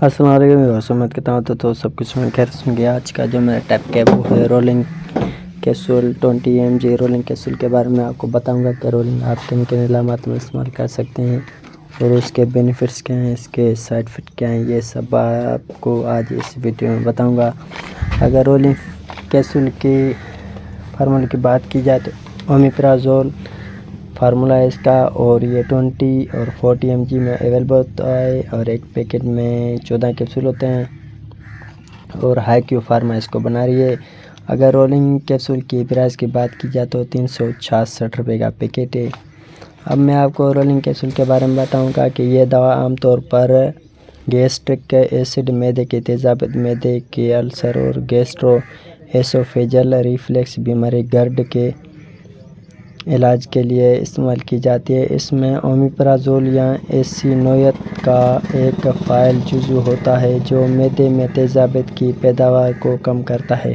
السلام علیکم امید کرتا ہوں تو سب کچھ میں خیر سن گیا۔ آج کا جو میرا ٹیپ ہے وہ ہے رولنگ کیسول 20 mg رولنگ کیسول کے بارے میں آپ کو بتاؤں گا کہ رولنگ آپ کن کن علامات میں استعمال کر سکتے ہیں اور اس کے بینیفٹس کیا ہیں، اس کے سائڈ افیکٹ کیا ہیں، یہ سب آپ کو آج اس ویڈیو میں بتاؤں گا۔ اگر رولنگ کیسول کی فارمولے کی بات کی جائے تو اومیپرازول فارمولہ ہے اس کا، اور یہ 20 اور 40 mg میں اویلیبل ہوتا ہے اور ایک پیکٹ میں 14 کیپسول ہوتے ہیں اور ہائی کیو فارما اس کو بنا رہی ہے۔ اگر رولنگ کیپسول کی پرائس کی بات کی جائے تو 366 روپے کا پیکٹ ہے۔ اب میں آپ کو رولنگ کیپسول کے بارے میں بتاؤں گا کہ یہ دوا عام طور پر گیسٹرک ایسڈ، معدے کے تیزابت، معدے کے السر اور گیسٹرو ایسوفیجل ریفلیکس بیماری گرڈ کے علاج کے لیے استعمال کی جاتی ہے۔ اس میں اومیپرازول یا ایسی نوعیت کا ایک فعال جزو ہوتا ہے جو معدے میں تیزابت کی پیداوار کو کم کرتا ہے۔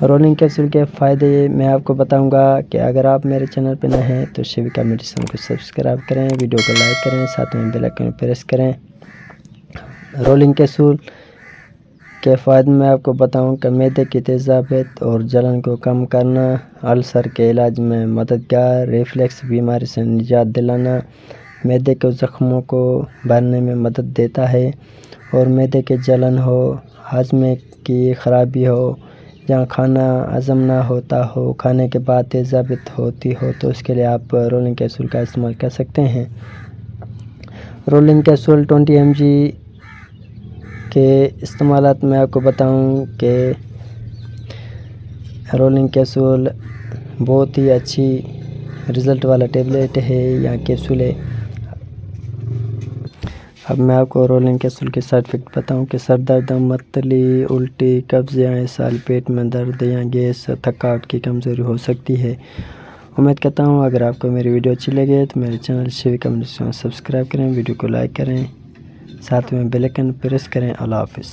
رولنگ کیپسول کے فائدے میں آپ کو بتاؤں گا کہ اگر آپ میرے چینل پہ نئے ہیں تو شیویکا میڈیسن کو سبسکرائب کریں، ویڈیو کو لائک کریں، ساتھ میں بیل آئیکن پریس کریں۔ رولنگ کیپسول کے فائدے میں آپ کو بتاؤں کہ معدے کی تیزابت اور جلن کو کم کرنا، السر کے علاج میں مددگار، ریفلیکس بیماری سے نجات دلانا، معدے کے زخموں کو بھرنے میں مدد دیتا ہے، اور معدے کے جلن ہو، ہاضمے کی خرابی ہو، جہاں کھانا ہضم نہ ہوتا ہو، کھانے کے بعد تیزابت ہوتی ہو تو اس کے لیے آپ رولنگ کیپسول کا استعمال کر سکتے ہیں۔ رولنگ کیپسول 20 mg کے استعمالات میں آپ کو بتاؤں کہ رولنگ کیپسول بہت ہی اچھی رزلٹ والا ٹیبلیٹ ہے یا کیپسول ہے۔ اب میں آپ کو رولنگ کیپسول کے سائڈ افیکٹ بتاؤں کہ سر درد، متلی، الٹی، قبض یا اسہال، پیٹ میں درد یا گیس، تھکاوٹ کی کمزوری ہو سکتی ہے۔ امید کرتا ہوں اگر آپ کو میری ویڈیو اچھی لگے تو میرے چینل شیویکا میڈیسن کو سبسکرائب کریں، ویڈیو کو لائک کریں، ساتھ میں بیل آئیکن پریس کریں۔ اللہ حافظ۔